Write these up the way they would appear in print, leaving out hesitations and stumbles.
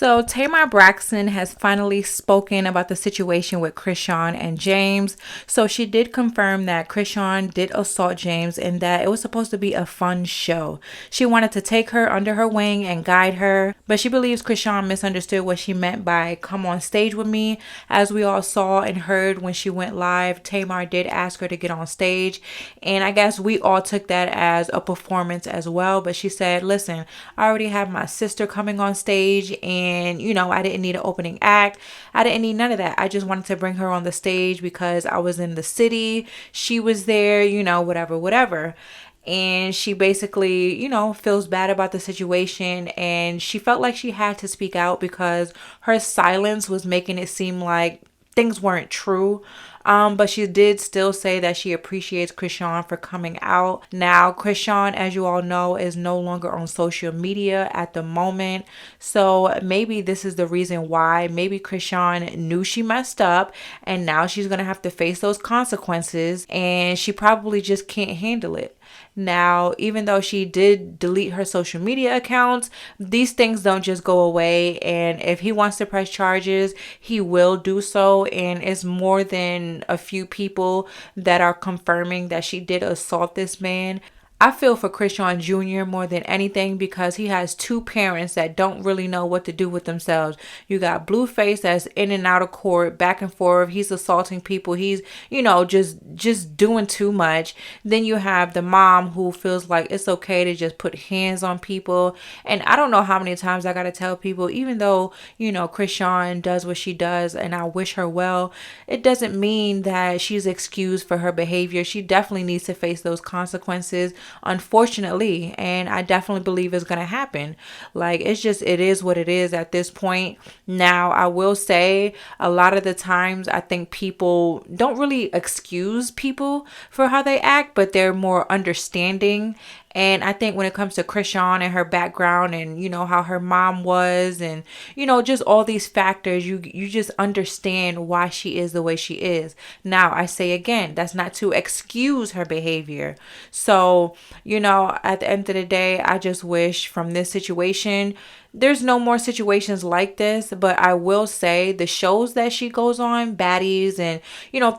So Tamar Braxton has finally spoken about the situation with Chrisean and James. So she did confirm that Chrisean did assault James and that it was supposed to be a fun show. She wanted to take her under her wing and guide her, but she believes Chrisean misunderstood what she meant by come on stage with me. As we all saw and heard when she went live, Tamar did ask her to get on stage, and I guess we all took that as a performance as well. But she said, listen, I already have my sister coming on stage, and I didn't need an opening act. I didn't need none of that. I just wanted to bring her on the stage because I was in the city, she was there, whatever. And she basically, feels bad about the situation, and she felt like she had to speak out because her silence was making it seem like things weren't true. But she did still say that she appreciates Chrisean for coming out. Now, Chrisean, as you all know, is no longer on social media at the moment. So maybe this is the reason why. Maybe Chrisean knew she messed up and now she's going to have to face those consequences, and she probably just can't handle it. Now, even though she did delete her social media accounts, these things don't just go away. And if he wants to press charges, he will do so. And it's more than a few people that are confirming that she did assault this man. I feel for Chrisean Jr. more than anything because he has two parents that don't really know what to do with themselves. You got Blueface that's in and out of court, back and forth. He's assaulting people. He's, just doing too much. Then you have the mom who feels like it's okay to just put hands on people. And I don't know how many times I got to tell people, even though, Chrisean does what she does and I wish her well, it doesn't mean that she's excused for her behavior. She definitely needs to face those consequences, unfortunately, and I definitely believe it's gonna happen. Like, it is what it is at this point. Now, I will say a lot of the times I think people don't really excuse people for how they act, but they're more understanding. And I think when it comes to Chrisean and her background and, how her mom was and, just all these factors, you just understand why she is the way she is. Now, I say again, that's not to excuse her behavior. So, at the end of the day, I just wish from this situation, there's no more situations like this. But I will say the shows that she goes on, Baddies and,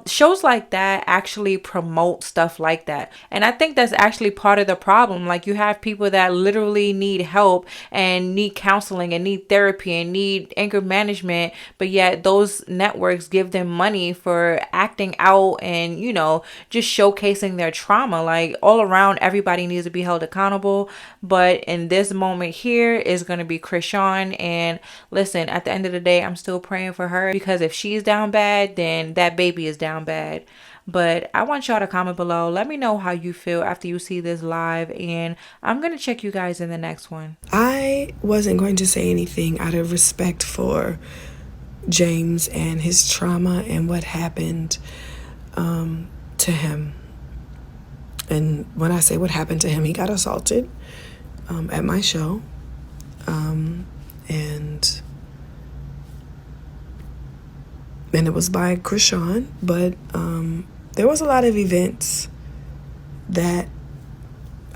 shows like that actually promote stuff like that. And I think that's actually part of the problem. Like, you have people that literally need help and need counseling and need therapy and need anger management, but yet those networks give them money for acting out and, just showcasing their trauma. Like, all around, everybody needs to be held accountable. But in this moment here is going to be Chrisean. And listen, at the end of the day, I'm still praying for her because if she's down bad, then that baby is down bad. But I want y'all to comment below. Let me know how you feel after you see this live, and I'm going to check you guys in the next one. I wasn't going to say anything out of respect for James and his trauma and what happened to him. And when I say what happened to him, he got assaulted at my show. And it was by Chrisean, but there was a lot of events that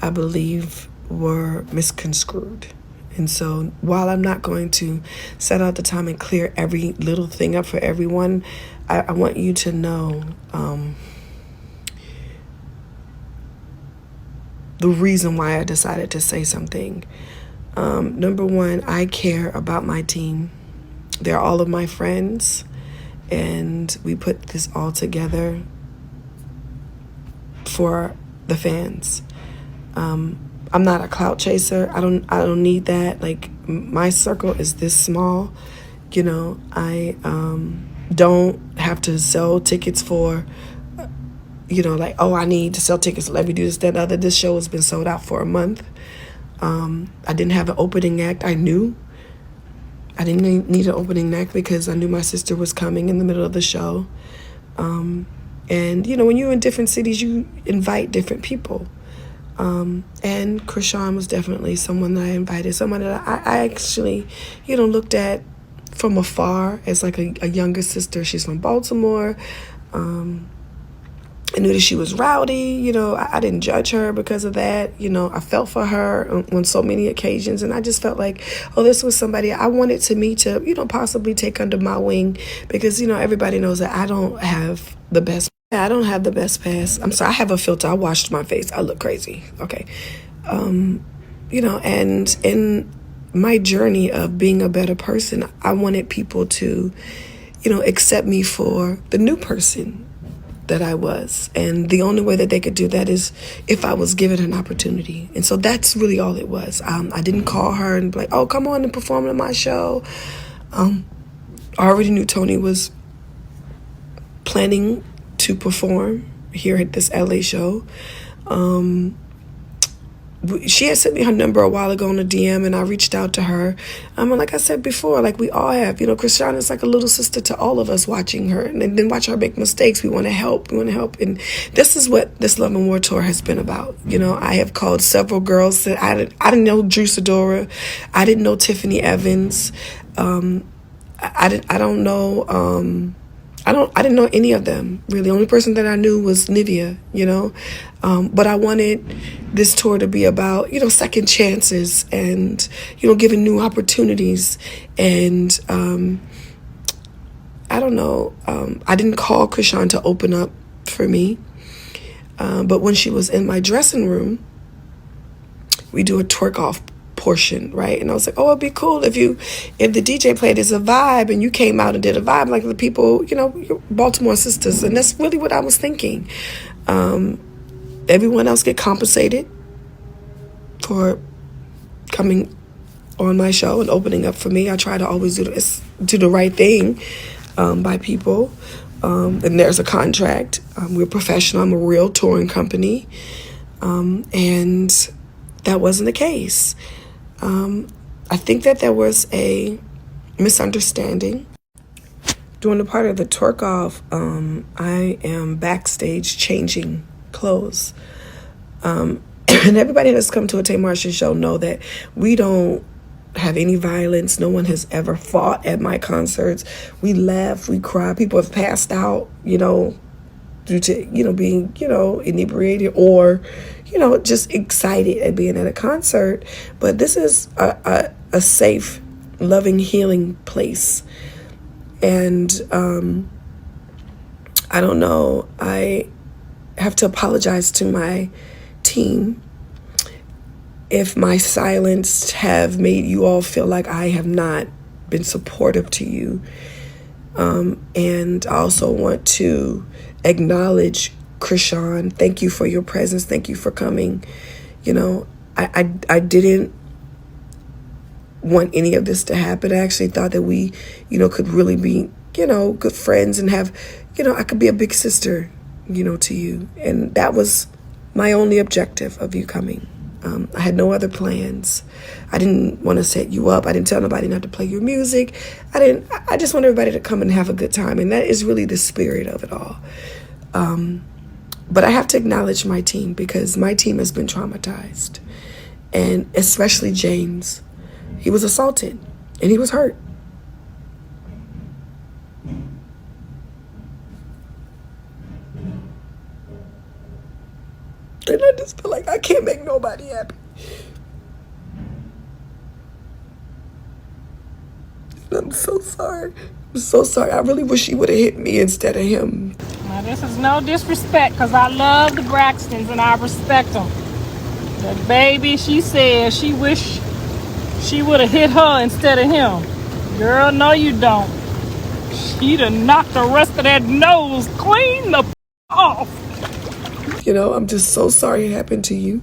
I believe were misconstrued. And so while I'm not going to set out the time and clear every little thing up for everyone, I want you to know the reason why I decided to say something. Number one, I care about my team. They're all of my friends, and we put this all together for the fans. I'm not a clout chaser. I don't need that. Like, my circle is this small. I don't have to sell tickets for, I need to sell tickets. Let me do this, that, and other. This show has been sold out for a month. I didn't have an opening act. I knew I didn't need an opening act because I knew my sister was coming in the middle of the show. And, when you're in different cities, you invite different people. And Chrisean was definitely someone that I invited, someone that I actually, looked at from afar as like a younger sister. She's from Baltimore. I knew that she was rowdy. I didn't judge her because of that. I felt for her on so many occasions. And I just felt like, oh, this was somebody I wanted to meet to, possibly take under my wing. Because, everybody knows that I don't have the best. I don't have the best past. I'm sorry, I have a filter. I washed my face. I look crazy. Okay. And in my journey of being a better person, I wanted people to, accept me for the new person that I was. And the only way that they could do that is if I was given an opportunity. And so that's really all it was. I didn't call her and be like, oh, come on and perform in my show. I already knew Tony was planning to perform here at this LA show. She had sent me her number a while ago on a DM, and I reached out to her. Like I said before, like we all have, Chrisean is like a little sister to all of us, watching her and then watch her make mistakes. We want to help. And this is what this Love and War tour has been about. I have called several girls that I didn't know Drew Sidora. I didn't know Tiffany Evans. I didn't know any of them, really. The only person that I knew was Nivea, But I wanted this tour to be about, second chances and, giving new opportunities. And I don't know. I didn't call Chrisean to open up for me. But when she was in my dressing room, we do a twerk off portion, right? And I was like, oh, it'd be cool if the DJ played as a vibe and you came out and did a vibe like the people, your Baltimore sisters. And that's really what I was thinking. Everyone else get compensated for coming on my show and opening up for me. I try to always do the right thing by people. And there's a contract. We're professional. I'm a real touring company. And that wasn't the case. I think that there was a misunderstanding. During the part of the twerk off, I am backstage changing clothes. And everybody that's come to a Tamar show know that we don't have any violence. No one has ever fought at my concerts. We laugh, we cry. People have passed out, due to, being, inebriated or, just excited at being at a concert. But this is a safe, loving, healing place. And I don't know, I have to apologize to my team if my silence have made you all feel like I have not been supportive to you. And I also want to acknowledge Chrisean. Thank you for your presence. Thank you for coming. I didn't want any of this to happen. I actually thought that we, could really be, good friends and have, I could be a big sister, to you. And that was my only objective of you coming. I had no other plans. I didn't want to set you up. I didn't tell nobody not to play your music. I just want everybody to come and have a good time. And that is really the spirit of it all. But I have to acknowledge my team because my team has been traumatized. And especially James. He was assaulted and he was hurt. And I just feel like I can't make nobody happy. And I'm so sorry. I'm so sorry. I really wish he would have hit me instead of him. Now, this is no disrespect because I love the Braxtons and I respect them. But baby, she said she wish she would have hit her instead of him. Girl, no you don't. She'd have knocked the rest of that nose clean the off. I'm just so sorry it happened to you.